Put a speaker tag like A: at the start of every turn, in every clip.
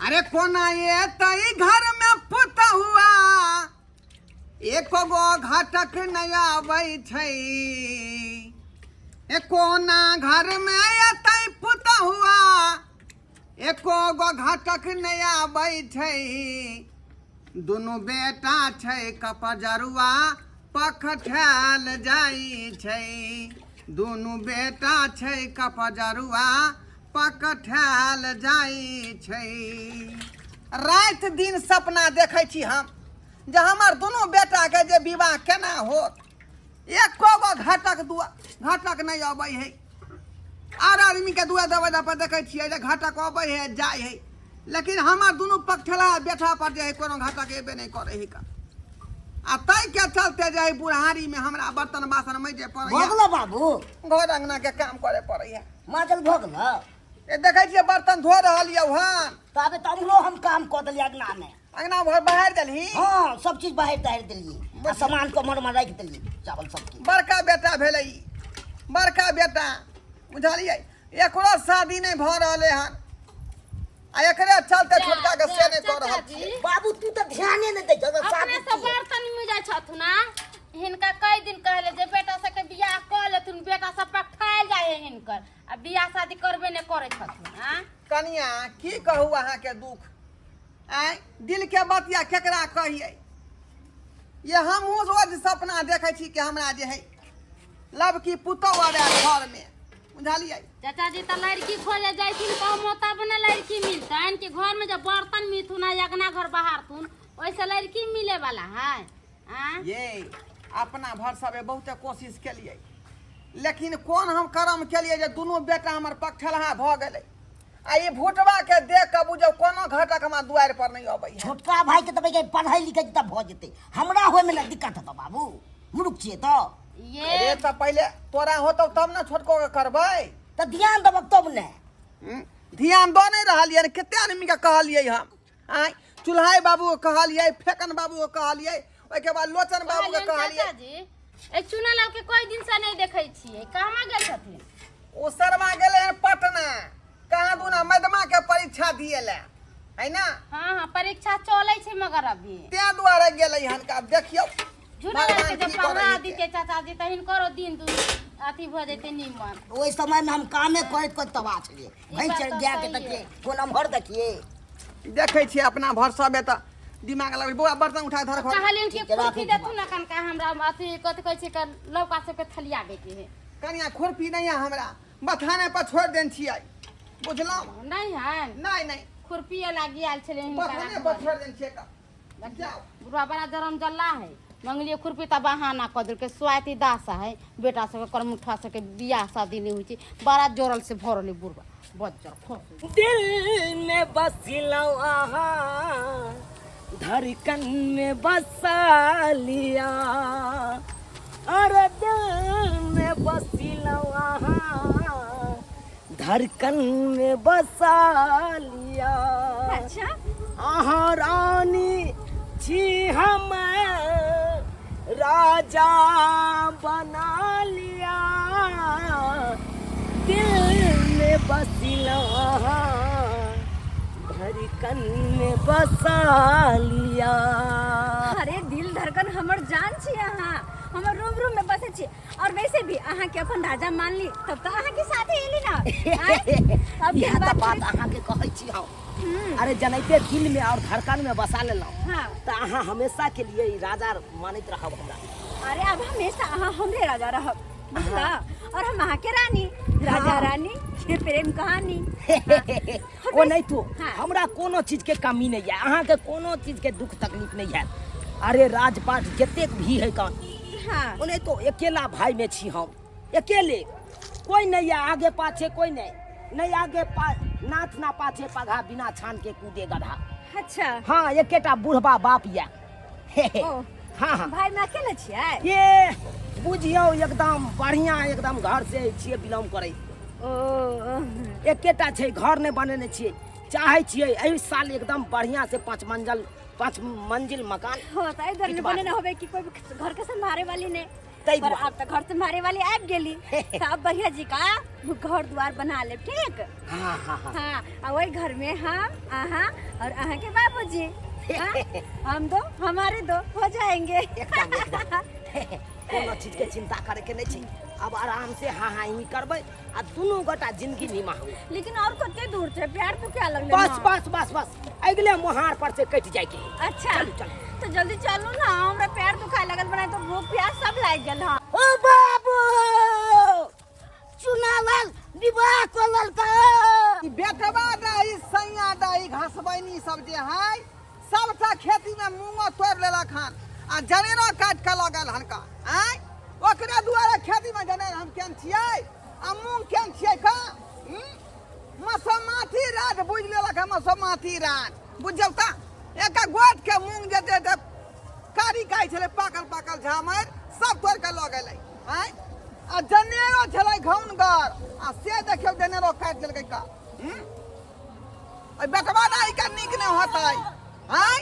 A: अरे कोना ये तई घर में पुत हुआ एको गो घाटक नया आबै छै। कोना घर में ये तई पुत हुआ एको गो घाटक नया आबै छै। दुनू बेटा छै कपजरुआ पखठाल जाइ छै। दुनू बेटा छै कपजरुआ पकठाल जाइ छै। रात दिन सपना देखै छी हम जे हमर दुनू बेटा के जे विवाह केना हो। एको गो घाटक नहीं अबै है। आर आदमी के दुआ दबा पर देखै छियै जे घाटक अबै है जाइ है, लेकिन हमर दुनू पकठला बेटा पर जे है कोनो घाटक एबे नहीं करे है। आ तै के चलते जे है बुढ़ारी में हमरा बर्तन बासन मैजे पड़ै है।
B: भोगलो बाबू
A: घर अंगना के काम करे पड़ै है।
B: माजल भोगलो
A: ए देखै छियै बर्तन धो रहल यौ हन।
B: तबे तो हमरो हम काम कऽ देलियै अगना में।
A: अंगना भर बहार देलही।
B: हाँ सब चीज बाहर तहर देलियै आ सामान को मर राखि देलियै चावल सब की।
A: बड़का बेटा भेलै ई, बड़का बेटा बुझलियै। एकरो शादी नहीं भ रहले हन आ एकरे चलते छोटका के से नहीं कर रहल छी।
B: बाबू तू तो ध्याने नहीं दै छ शादी
C: अपने सब बर्तन में जाय छथु ना। हिनका कई दिन कहले जे बेटा सब के बियाह क लेथुन, बेटा सब पठायल जाय है हिनकर आ बियाह शादी करबे नहीं करे छथुन। हां
A: कनिया की कहू अहाँ के दुख आय दिल के बतिया केकरा कहिए। ये हम रोज सपना देखै छी कि हमरा जे है लब की पुतौ आवे घर में बुझलियै।
C: चाचा जी तो लड़की खोजे जाइथिन कहमो तब न लड़की मिलतन कि घर में जब बर्तन मिथुन अगना घर बहारथुन वैसे लड़की मिले वाला है।
A: ये अपना भर सबे बहुते कोशिश केलिए, लेकिन कोन हम कर्म केलिए जे दुनू बेटा हमर पकठलहा भ गेलै। आ ये भूटवा के देख के बुझौ कोनो घाटक हमरा दुआर पर नहीं अबै है।
B: छोटका भाई के तबे पढ़ाई लिखाई तब भ जेतै, हमरा होय में न दिक्कत होतो बाबू। मुरुख छियै तो
A: ये तो पहले तोरा होतौ तब न छोटको के करबै।
B: तो ध्यान देबक तब ने।
A: ध्यान दो नहीं रहलियै ने। केते आदमी के कहलियै हम आय चुल्हाई बाबू के कहलियै, फेकन बाबू के कहलियै, ओइ के बाद लोचन बाबू के कहलियै।
C: चाचा जी ए चुनालाल के कोई दिन से नहीं देखै छियै, कहां गेल छथिन?
A: ओ शर्मा गेले हैं पटना, कहाँ दूना मैदमा के परीक्षा दिए ले है ना।
C: हां परीक्षा चलै छै मगर अभी
A: ते दुआरे गेलै हन का देखियो
C: चुनालाल के जब पढ़ा दीते चाचा जी तहिन करो दिन दू अथी भ जेते निमन।
B: ओइ समय में हम कामे करत करत तबाह छलिए। भाई चल जा के तके कोन नंबर देखिए
A: देखै छी अपना भर सबे त दिमाग लगै। बौआ बर्तन उठा धर घर
C: कहलिन कि खुरपी देथु न कनका हमरा अथी कथि कहै छै लौका सब के थलियाबे के है।
A: कनिया खुरपी नहीं है हमरा, बथाने पर छोड़ देन छियै बुझलौ।
C: नहीं है
A: नहीं नहीं
C: खुरपी लागी आल छले
A: बथाने पर छोड़ देन छियै का जाओ।
C: बुढ़वा बड़ा जरम जल्ला है मंगलिए खुरपी त बहाना क देल के स्वाति दासा है बेटा सब कर मुठा सब के बियाह शादी नहीं होई छै। बड़ा जोरल से भरले बुढ़वा बच्चा
B: दिल में बसिलौ आहा धड़कन में बसा लिया। अरे दिल में बसिलौ आहा धड़कन में बसा लिया।
C: अच्छा
B: आहा रानी छी हम राजा बना लिया। दिल में बसिलौ आहा धड़कन में बसा लिया।
D: अरे दिल धड़कन हमर जान छी अहाँ, हमर रूम रूम में बसे छी। और वैसे भी अहाँ के अपन राजा मान ली तब तो अहाँ के साथे एली ना। अब
B: यह तो बात अहाँ के कहै छी हम। अरे जनैते दिल में और धड़कन में बसा लेलौ
D: हाँ।
B: तो अहाँ हमेशा के लिए ई राजा मानित रहब हमरा।
D: अरे अब हमेशा अहाँ हमरे राजा रहब बुझला, और हम अहाँ के रानी। राजा रानी के प्रेम कहानी।
B: ओ नहीं तो
D: हाँ।
B: हमरा कोनो चीज के कमी नहीं है, अहाँ के कोनो चीज के दुख तकलीफ नहीं है। अरे राजपाट जतेक भी है कौन
D: हाँ।
B: ओ नहीं तो अकेला भाई में छी हम, अकेले कोई नहीं है आगे पाछे कोई नहीं आगे नाच ना पाछे पगा बिना छान के कूदे गधा।
D: अच्छा
B: हाँ एकेटा बुढ़बा बाप या
D: ओ
B: हाँ हाँ
D: भाई में अकेले छियै?
B: ये बुझियो एकदम बढ़िया एकदम घर से छियै बिलोंग करे।
D: ओ
B: एकेटा छै घर नहीं बनेने छियै, चाहे छियै एहि साल एकदम बढ़िया से 5 मंजिल मकान
D: हो त इधर नहीं बने ना होबे कि कोई घर के संभारे वाली ने।
B: तै
D: पर अब तक घर संभारे वाली आ गेली त अब भैया जी का घर द्वार बना ले ठीक।
B: हाँ हाँ हाँ
D: हाँ वही घर में हम अहाँ और अहाँ के बाबूजी हाँ? हम दो हमारे दो हो जाएंगे।
B: एकदम एकदम कोनो चीज के चिंता करे के नहीं छै। अब आराम से हाँ हाँ ही करबै आ दोनों गोटा जिंदगी निमा हो।
D: लेकिन और कते दूर थे प्यार तो क्या लगले
B: बस बस बस बस अगले मुहार पर से कट जाए के।
D: अच्छा तो जल्दी चलो ना, हमरा पैर दुखाए लगल बना तो भूख प्यास सब लाग गेल। हां
B: ओ बाबू चुनावल विवाह कोलल का
A: ई बेटवा दाई सैया दाई घासबैनी सब जे है सबटा खेती में मूंगो तोड़ लेला खान आ जनेरो काट के लगल हनका आय ओकरा दुआरे खेती में जनेर हम केन छियै आ मूंग केन छियै का मसमाथी रात बुझ लेलक हम मसमाथी रात बुझल ता एक गोट के मूंग जे दे कारी गाय छले पाकल पाकल झामर सब तोड़ के ल गेलै आय आ जनेरो छलै घौनगर आ से देखियो जनेरो काट देलकै का आ बेटवा दाई के नीक न होतै आय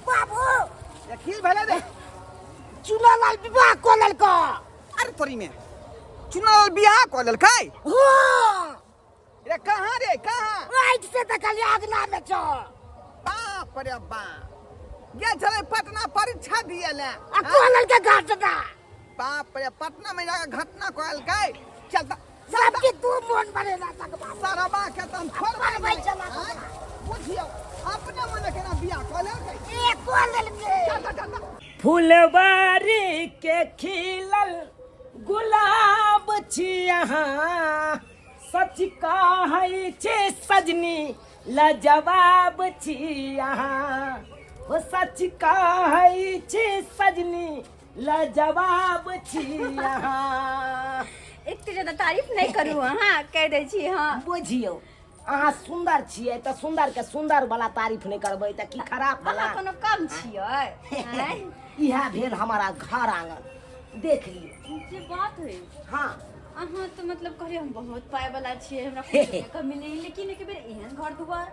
B: बाबू
A: ये की भेले दे
B: चुनावल विवाह कोलल का।
A: अरे तोरी में चुनाव बियाह को लेलकै
B: हां
A: रे कहां रे कहां
B: राइट से देखल आगना में छ।
A: बाप रे बाप ये चले पटना परीक्षा दिए ले
B: आ कोलल के घटना
A: बाप रे पटना में जाकर घटना कोलकै चलता
B: सबके तू मन बनेला सकबा
A: सरबा के तम छोड़
B: भाई चला
A: बुझियो अपने मन के ना बियाह को लेलकै
B: ए कोलल के
A: चलता चलता
B: फुलवारी के खिलल गुलाब छी यहाँ सच कहै छे सजनी लाजवाब छी यहाँ ओ सच कहै छे सजनी लाजवाब छी यहाँ।
D: इतनी ज्यादा तारीफ नहीं करू हाँ कह दे छी। हाँ
B: बुझियो अहाँ सुंदर छियै त सुंदर के सुंदर वाला तारीफ नहीं करबै त की खराब वाला
D: अहाँ कोनो कम छियै हैं?
B: इहा भेल हमारा घर आंगन देख लियो।
D: जे बात है
B: हाँ
D: अहाँ तो मतलब कहलिए हम बहुत पाए वाला छियै, हमरा कुछ कमी नहीं, लेकिन एक बेर एहन घर दुआर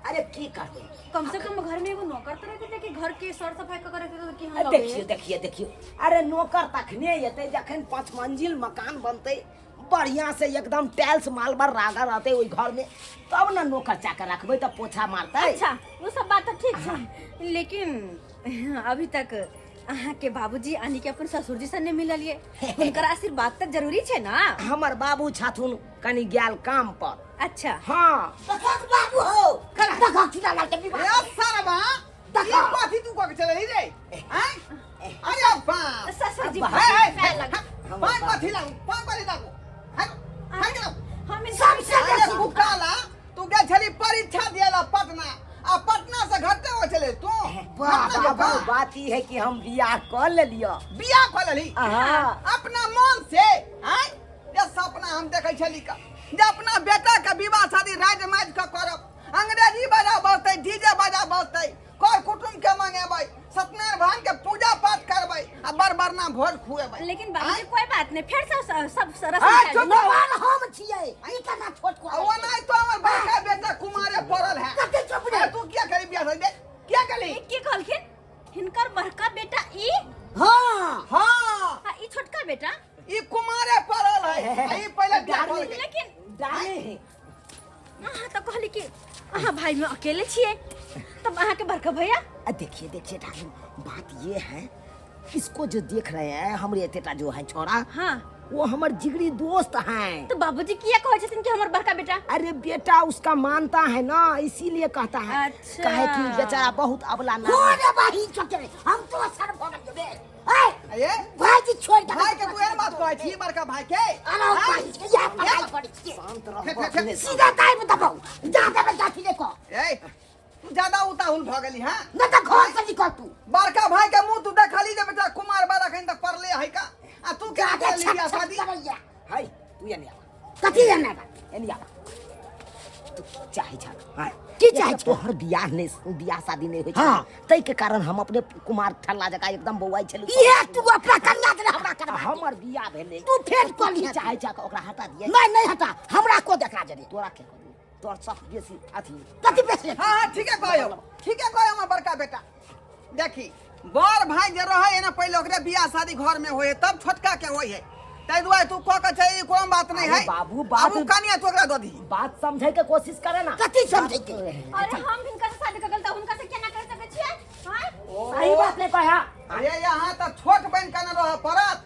B: अरे की करते
D: कम से कम घर में एगो नौकर तो रहते थे कि घर के सर सफाई का करे तो कि हम
B: देखियो देखियो देखियो अरे नौकर तखने येते जखन 5 मंजिल मकान बनते बढ़िया से एकदम टाइल्स मार्बल रागा रहते ओई घर में तब ना नौकर चाकर रखबै त पोछा मारते।
D: अच्छा वो सब बात तो ठीक है, लेकिन अभी तक अहाँ के बाबूजी आनी के अपन ससुर जी से नहीं मिललिए, उनकर आशीर्वाद तो जरूरी छे ना।
B: हमर बाबू छथुन कनी गेल काम पर।
D: अच्छा
B: हाँ बाबू हो देखा चुना लाल के विवाह
A: ए सरबा
B: देखा
A: कथि तू को चले रे हैं अरे बाप
D: ससुर जी
A: पाँच कथि लाऊ पाँच कथि लाऊ
D: हम
A: सबसे भूकाला तू गए छली परीक्षा दिएला पटना आ पटना से घटे हो चले तू
B: बाबू बात ही है कि हम बियाह कर ले लियो।
A: बियाह कर लेली अपना मन से हैं ये सपना हम देखे छली का जे अपना बेटा के विवाह शादी राज माज के करब अंग्रेजी बजा बजते डीजे बजा बजते कोई कुटुंब के मंगेबै सत्यनारायण भगवान के पूजा पाठ करबै आ बरबरना भोज खुएबै।
D: लेकिन बाबूजी कोई बात नहीं, फिर सब
A: हाँ, चुप
B: नवान हम छियै ई तना छोट को
A: वो नहीं तो हमर बड़का बेटा कुमारे पड़ल है
B: कते चुप रे
A: तू क्या करी बियाह दे क्या करी
D: की कहलखिन हिनकर बड़का बेटा ई
B: हां
A: हां
D: ई छोटका बेटा
A: ई कुमारे पड़ल है ई पहले बियाह कर के
D: लेकिन
B: डाले है
D: अहाँ तो कहली कि अहाँ भाई में अकेले छिए, तब अहाँ के बड़का भैया
B: देखिए देखिए ठाकुर बात ये है इसको जो देख रहे हैं हमरे एतेटा जो है छोरा
D: हाँ
B: वो हमर जिगरी दोस्त हैं।
D: तो बाबूजी किया कहै छथिन कि हमर बड़का बेटा
B: अरे बेटा उसका मानता है ना इसीलिए कहता है।
D: अच्छा।
B: कहे कि बेचारा बहुत अबला ना हो भाई छोटे हम तो सर भोग दे
A: ये
B: भाई जी छोड़ दे
A: भाई के तू एन बात कहै छी बड़का भाई के
B: अरे भाई या पढ़ाई पड़ी शांत रहो सीधा टाइम बताओ जा दे जाती देखो
A: ए तू ज्यादा उताहुल भ गेली हां
B: न तो घर से निकल तू
A: बड़का भाई के मुंह तू देखली जे बेटा कुमार बारा कहीं तक पड़ले है का आ तू क्या कर ली बियाह शादी
B: हाय तू ये नहीं आ कथि जाना है नहीं आ चाहे छा हाय की चाहे तो हर बियाह शादी नहीं होई हां तई के कारण हम अपने कुमार ठल्ला जका एकदम बौआई छलु ये तू अपना कन्या के हमरा कर हमर बियाह भेले तू फेर कर ली चाहे छा ओकरा हटा दिए नहीं हटा हमरा को देखा जदी तोरा के तोर सब बेसी अथी कथि बेसी
A: हां ठीक है हमर बड़का बेटा देखी बड़ भाई जे रहे है ना पहले ओकरे बियाह शादी घर में होए तब छोटका के होए है तै दुआरे तू को के छै ई कोन बात नहीं है
B: अरे बाबू, बात-
A: बाबू कनिया तो ओकरा दो दी
B: बात समझे के कोशिश करे ना। कथी समझे के?
D: अरे हम हिनका से शादी कर गलता हुनका से केना कर सके छियै हां
B: सही बात नहीं कहा।
A: अरे यहाँ त छोट बहन कने रह परत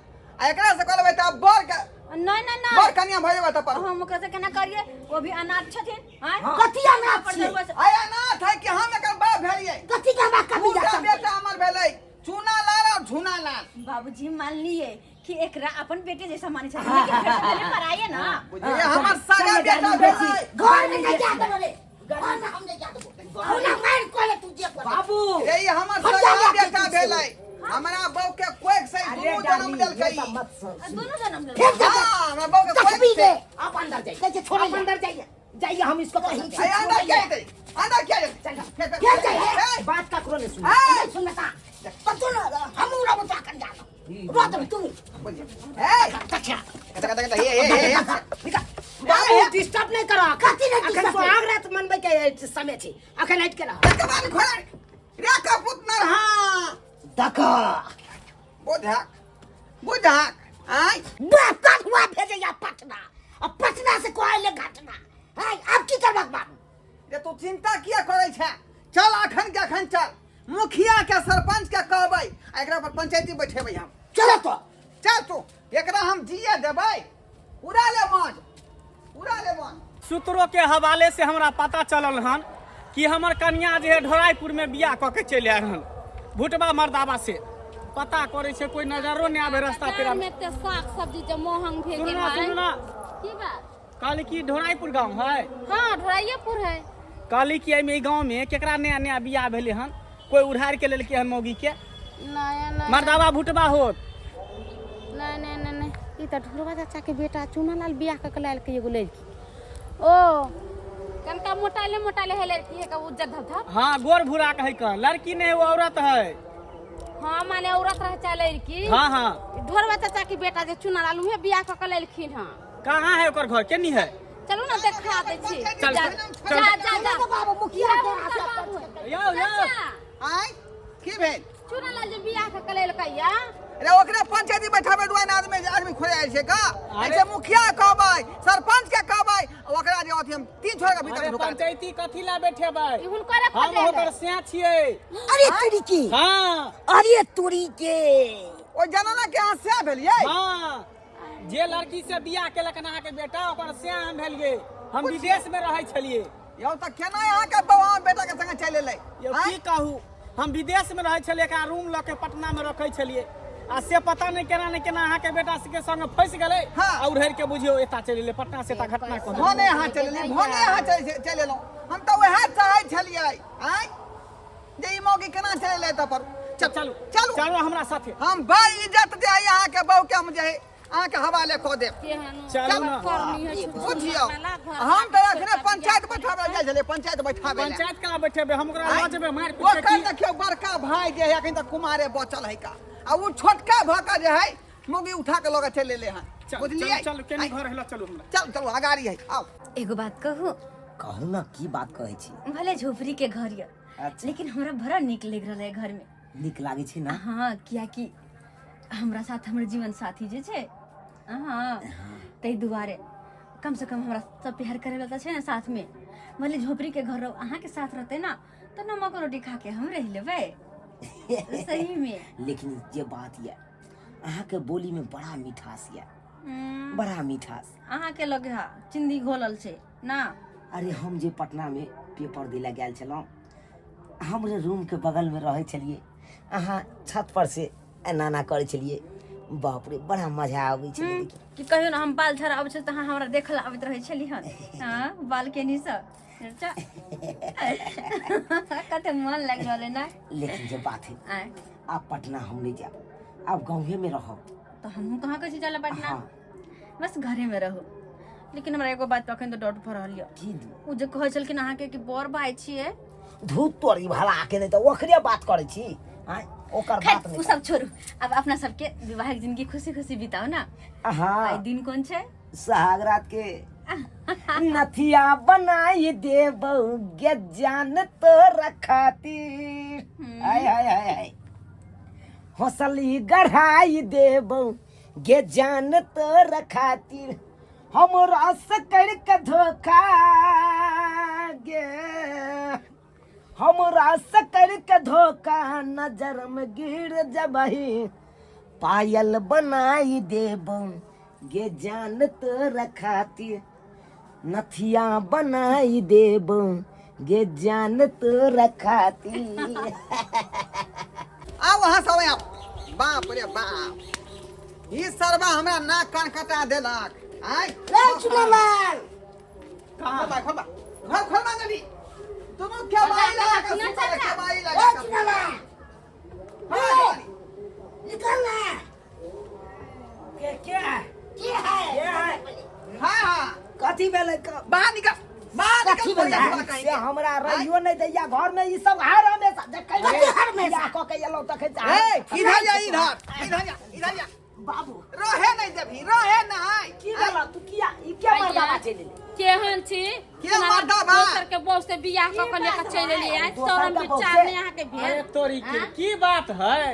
A: आ एकरा से कहबै त बड़ के
D: नहीं नहीं
A: बड़
D: नहीं
A: कनिया भइबा त पर
D: हम ओकरा से केना करिए वो भी अनाथ छथिन हां
B: कथी अनाथ छियै?
A: आया ना था कि हम एकर बाप भेलियै
B: कथी का बात कभी
A: पूरा बेटा हमर भेलै चूना लाल और झुना लाल
D: बाबूजी मान लिए कि एकरा अपन बेटे जैसा माने छथिन लेकिन घर से पहले पर आइए ना
A: बुझिए हमर सागा बेटा भेलै
B: घर में नहीं जा दो रे, घर में हम नहीं जा दो। हमरा मार कोले तू जे बाबू।
A: यही हमर सागा बेटा भेलै हमरा बहू के कोई से दुनू जन्म देलकै
B: मत सोच।
D: दोनों जन्म ले
A: हां हमरा बहू के कोई
B: तस्वीर
A: से
B: दे, आप अंदर जाइए। कैसे छोड़ो अंदर जाइए, जाइए हम इसको कहीं
A: आया अंदर क्या है अंदर क्या है
B: क्या चाहिए? बात का करो नहीं सुन। नहीं सुनता। तो सुन हम उड़ा बता कर जाना। रोत में तू।
A: ए कटा ये
B: बाबू डिस्टर्ब नहीं करो। कथी नहीं डिस्टर्ब? अखन आग रात मनबे के समय थी। अखन लाइट के रहो।
A: कबान खोला रे का पुतनर हां
B: देखो
A: बुझा आई
B: बाप का हुआ भेजे या पटना। अब पटना से कोई ले घटना। हां अब की करबक बाबू?
A: ये तू चिंता किया करे छे चल अखन के अखन चल मुखिया के सरपंच के कहबै एकरा पर पंचायती बैठेबै हम
B: चलो तो।
A: चल तू एकरा हम जिए देबै उड़ा ले मन
E: सूत्रों के हवाले से हमरा पता चलल हन कि हमर कन्या जे है ढोराईपुर में बियाह कऽ के चलि आयल हन भुटबा मर्दाबा से पता करे छै कोई नजरो नहीं आवे रास्ता पेरा में।
C: ते साग सब्जी जे मोहंग भेगे
E: सुनना
C: है
E: सुनना
C: की बात
E: कहली कि ढोराईपुर गांव है
C: हां ढोराइपुर है
E: कहली कि एमे गांव में केकरा नया नया बियाह भेले हन कोई उधार के लेलकै हन मौगी के
C: नया नया
E: मर्दाबा भुटबा होत
C: नहीं ई त ढोरवा चाचा के बेटा चूनालाल बियाह क के लायल के एगो लड़की ओ कनका मोटाले है लड़की है का उज्जर धधा
E: हाँ गोर भूरा कहे का लड़की नहीं वो औरत है।
C: हां माने औरत रह चाहे लड़की
E: हाँ हाँ
C: ढोरवा चाचा के बेटा जे चूनालाल उहे बियाह क के लैलखिन हां
E: कहाँ है ओकर घर केनी है?
C: चलू ना देखा दे छी
E: चल,
C: जा
E: चल।
C: जा
B: बाबू मुखिया के आशा
E: यो
A: आई की भेल
C: चूनालाल जे बियाह क के लैलकैया
A: रे ओकरा पंचायती बैठाबै दुआन आदमी खोले आइल छै का
E: अरे-
A: ऐसे मुखिया कहबै सरपंच के कहबै ओकरा जे अथी हम 3 छोरा के भीतर
E: अरे
A: ढुका
E: पंचायती कथी ला बैठेबै
C: ई हुनकर
E: हम
C: खोजे
E: ओकर सिया छियै।
B: अरे तुरी की,
E: हाँ
B: अरे तुरी के।
A: ओ जनाना के हंसिया भेलियै
E: हाँ जे लड़की से बियाह केलक अहाँ के बेटा ओकर सिया हम भेलियै हम विदेश में रहै छलियै।
A: यौ त केना यहाँ के बउआ बेटा के संगे चलि एलै
E: यो की कहू हम विदेश में रहै छलियै एकरा रूम ल के पटना में रखै छलियै आ से पता नहीं केना अहाँ के बेटा के संग फंस गेलै
A: हाँ।
E: और उधर के बुझियो एता चलि एलै पटना से ता घटना को
A: भने यहाँ चलि एलौं हम त वएह चाहै छलियै आइ जे ई मौगी केना चलि एलै त पर
E: चलू
A: चलू
E: चलू हमरा साथे
A: हम भाई इज्जत दे यहाँ के बहू के हम जे है अहाँ के हवाले कऽ देब
E: चलू ना
A: बुझियो हम त अखने पंचायत बैठाबै जाइ छलियै पंचायत बैठाबै
E: पंचायत का बैठेबे हम ओकरा लऽ जेबै मारि
A: वो
E: पीट
A: कर
E: के
A: देखियो बड़का भाई जे है अखन तक कुमारे बचल है का आ वो छोटका भका जे है मुगी उठा के लगे चल ले हां बुझलियै
E: चल केनी घर हेला चलू हमरा
A: चल चल अगाड़ी है आओ
D: एगो बात कहू
B: कहू ना की बात कहै छी।
D: भले झोपड़ी के घर ये
B: अच्छा।
D: लेकिन हमरा बड़ा नीक लग रहा है घर में।
B: नीक लागे छै ना?
D: हाँ किया कि हमरा साथ हमर जीवन साथी जे छै हाँ तै दुआरे कम से कम हमरा सब प्यार करे वाला छै ना साथ में। भले झोपड़ी के घर रहो अहाँ के साथ रहते ना तो नमक रोटी खा के हम रह लेबै सही में।
B: लेकिन ये बात ये अहाँ के बोली में बड़ा मिठास ये, बड़ा मिठास।
D: अहाँ के लगे हा चिंदी घोलल छै ना।
B: अरे हम जे पटना में पेपर दिला गेल छलौं हमरे रूम के बगल में रहे छलिए अहाँ छत पर से एना करे छलिए बाप रे बड़ा मजा आबै छलै।
D: कि कहियो ना हम बाल झड़ा आबै छै त अहाँ हमरा देखल आबैत रहै छली हन हाँ बाल केनी से कते मन लग रहले ना।
B: लेकिन जे बात है
D: आय
B: आप पटना हम नहीं जाब, आप गाँवे में रहो।
D: तो हम कहाँ कहै छी चल पटना
B: हाँ।
D: बस घरे में रहो। लेकिन हमरा एगो बात अखन तो डाउट भऽ रहल यऽ
B: की
D: उ जे कहै छलखिन अहाँ के कि बर भाई छियै
B: धूत तोरी भला के नहीं तो ओकरे बात करे छी। आय ओकर बात
D: खैर उ
B: नहीं
D: सब छोड़ू अब अपना सबके विवाहिक जिंदगी खुशी खुशी बिताओ ना।
B: हाँ
D: आई दिन कौन छै
B: सुहागरात के नथिया बनाई दे गे जान तो रखाती हाय हाय हाय हाय हौसली गढ़ाई दे गे जान तोर खातिर हमरा से करके धोखा गे हमरा से करके धोखा नजर में गिर जबही पायल बनाई देब गे जान तोर खातिर नथिया बनाई देब गे जान तोर खातिर
A: आ वहाँ सब आप बाप रे बाप ई सरवा हमरा नाक कान कटा देलक आय
B: रे चुनालाल
A: कहां बा खोल बा घर खोल ना जल्दी तुम क्या बाई लगा के सुपर के बाई लगा
B: रे चुनालाल
A: हां
B: निकल ना क्या है
A: हां हां
B: कथी भेलै
A: बाहर निकल बाहर
B: कथी
A: निकल
B: भेलै से हमरा रहियो नहीं दैया घर में ई सब हर हमेशा देखै हर में क के एलो तखै
A: ए इधर जा इधर जा
B: बाबू
A: रहे नहीं देबी रहे नहीं
B: की भेला तू किया ई क्या मर्दावा चलि ले
C: केहन छी
A: के मर्दा बा?
C: दोसर के बहू से बियाह क के लेके चल एलिए आज शरम विचार नहीं यहाँ के
E: अरे
C: भेल
E: तोरी की बात है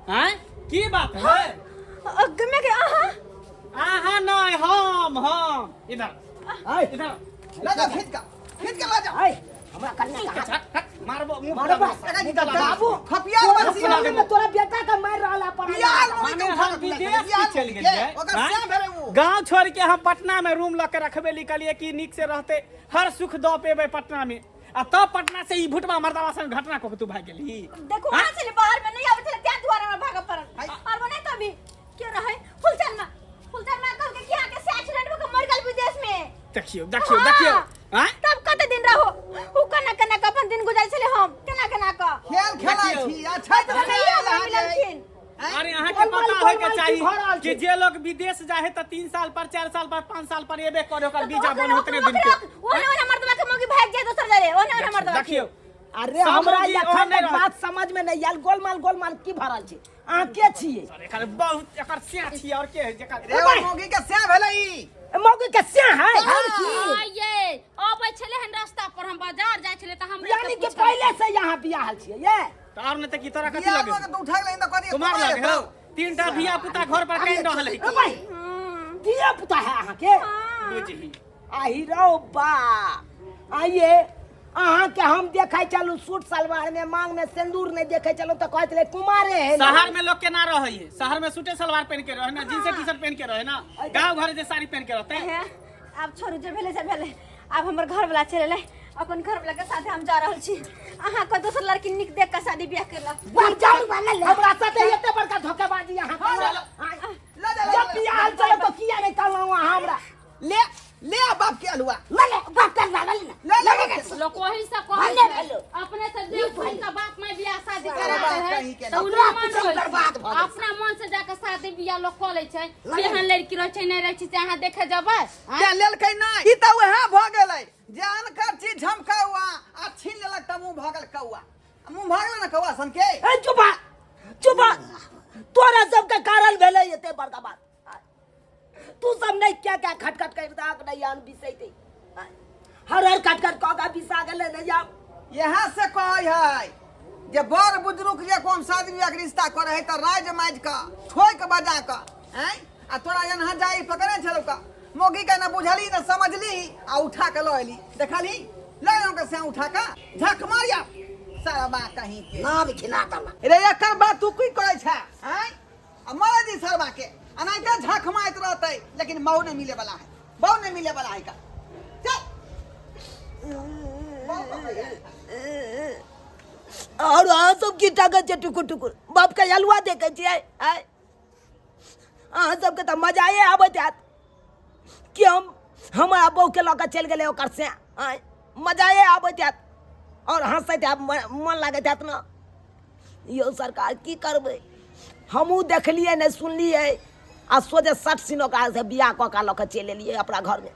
E: हैं की बात है
D: गमे के आहा
E: आहा नहीं हम इधर इधर
A: ले जा खींच के ला जा
B: आई हमरा कन्या का
E: मारबो मुंह
B: मारबो
E: फुला दे।
B: बाबू
A: खपिया बंसी
B: बाबू में तोरा बेटा का मार रहला पर
A: बियाल
E: माने
A: उठा
E: हम विदेश की चल गेलिए
A: ओकर से भेले वो
E: गांव छोड़ के हम पटना में रूम लके रखबे निकलिए कि नीक से रहते हर सुख दो पेबे पटना में आ तब पटना से ई भुटवा मर्दावा संग घटना को तू भाग गेली
D: देखो वहां से बाहर में नहीं आवे चले त्या द्वारा में भाग पड़ल और वो नहीं कभी क्यों रहे फुलचंद में कल के क्या के से एक्सीडेंट में मर गल विदेश में
E: देखियो हैं
D: तब कते दिन रहो उ कना अपन दिन गुजार चले हम कना का
A: खेल खेला छी अच्छा तो
D: नहीं हमरा मिललखिन
E: अरे अहाँ के पता होय के चाहिए कि जे लोग विदेश जाए त 3 साल पर 4 साल पर 5 साल पर एबे करे ओकर वीजा बन उतने दिन के
D: ओने मर्दवा के मोगी भाग जाए दोसर जरे ओने मर्दवा
E: देखियो
B: अरे हमरा एखन तक बात समझ में नहीं आयल गोलमाल की भरल छै अहाँ के छियै
E: एकर बहुत एकर स्या छी और के जेकर
A: रे मोगी के से भेले ई
B: मौगी के से है
C: ये अबै छले हन रास्ता पर हम बाजार जाय छले त हम
B: यानी कि पहले से यहाँ बियाह छियै ये
E: तार ने त की तरह कथि लगे
A: तो उठा ले त कथि
E: तुम्हार लगे हो तीनटा धिया पुता घर पर कहीं रहल है
B: ए भाई दिया पुता है अहाँ के
E: बुझही
B: आही रौ बा आइए अहाँ के हम देखै चलू सूट सलवार में मांग में सिंदूर नहीं देखै चलू तो कहत ले कुमारे है
E: शहर में लोग के ना रहे है शहर में सूटे सलवार पहन के रहे ना जींस टी शर्ट पहन के रहे ना गांव घर जे साड़ी पहन के रहते हैं
D: अब छोड़ू जे भेले से भेले अब हमर घर वाला चले अपन घर वाला के साथे हम जा रहल छी अहाँ को दोसर लड़की निक देख के शादी ब्याह केला
B: बाहर जाऊ वाला हमरा साथे एते बड़का धोखेबाजी अहाँ
A: ले
B: जब बियाह चलो तो किया नहीं कहलौ हमरा
A: ले बाप के अलुआ
B: ले बात कर ले
C: लोग वही से कहै अपने से जे कोई का बाप में बियाह शादी कराते हैं तो उन्हें मन होय अपना मन से जाके शादी बियाह लोग कर लै छै केहन लड़की रह छै नहीं रह छै अहाँ देखे जबै
A: के लेल कै नहीं ई त वह भ गेलै जान कर चीज झमकावा आ छीन लेलक त मुंह भागल कौआ मुंह भागल न कौआ सन के
B: ए चुप तोरा सब के कारण भेले एते बड़का बात तू सब नहीं क्या खटखट कर दाग नहीं आन बिसैते हर खटखट कगा बिसा गेले नहीं जा
A: यहाँ से कहै है जे बड़ बुजुर्ग जे कोन शादी ब्याह के रिश्ता करे है त राज माज का ठोय के बजा का हैं आ तोरा यहाँ जाई पकड़े छलौ का मोगी के न बुझली न समझली आ उठा के लैली देखली लइयों के से उठा का झक मारिया सारा बात कहीं के
B: नाम खिला तला
A: रे एकर बात तू की करे छै हैं आ मारे दी सरवा के अनाइते झक मारत रहते लेकिन मऊ नहीं मिले वाला है बहु नहीं मिले वाला है का चल
B: और आ सब की ताकत छै टुकुर बाप के हलवा देखे छियै आय आ सब के त मजाए आबत हात कि हम बहू के लक चल गेले ओकर से आय मजाए आबत हात और हंसत मन लागत हात न यो सरकार की करबै हमहू देखलिए नहीं सुनलिए आ सोचे 60 सिनो का से बियाह क का लक चल एलिए अपना घर में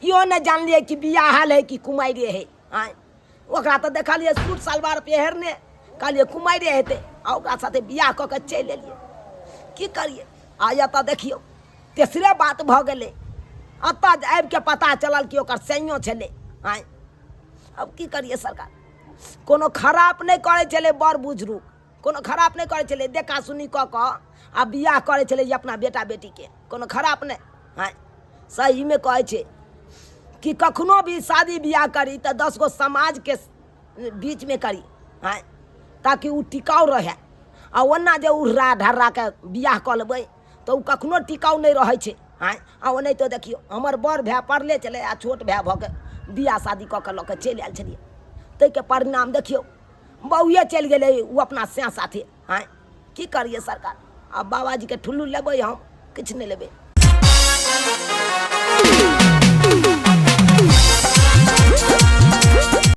B: यो नहीं जानलिए कि बियाह हाल है कि कुमारी है आय ओकरा तो देखलिए सूट सलवार पहरने कहलिए कुमारी हेते आ ओकरा साथे बियाह क के चल एलिए की करिए आया तो देखियो तेसरे बात भ गेले अत आबि के पता चलल कि ओकर सैयो छले आय अब की करिए सरकार कोनो खराब नहीं करे चले बड़ बुजुर्ग कोनो खराब नहीं करे चले, देखा सुनी क आ बियाह करे चले अपना बेटा बेटी के, कोनो खराब नहीं। हाँ सही में कहे छे कि कखनो भी शादी बियाह करी तो 10 गो समाज के बीच में करी, हाँ ताकि उ टिकाऊ रहे। आ ओना जे उड़ा ढर्रा के बियाह कऽ लेबै तो उ कखनो टिकाऊ नहीं रहे छे। हाँ आ ओने तो देखियो हमर बड़ भाई पढ़ले चले आ छोट भाई भऽ के बियाह शादी कऽ के लऽ के चलि आयल छलियै, ताहि के परिणाम देखियो बउए चलि गेलै उ अपना से साथे। हाँ की करिए सरकार, अब बाबाजी के ठुल्लू लेबै, हम किछु नहीं लेबै।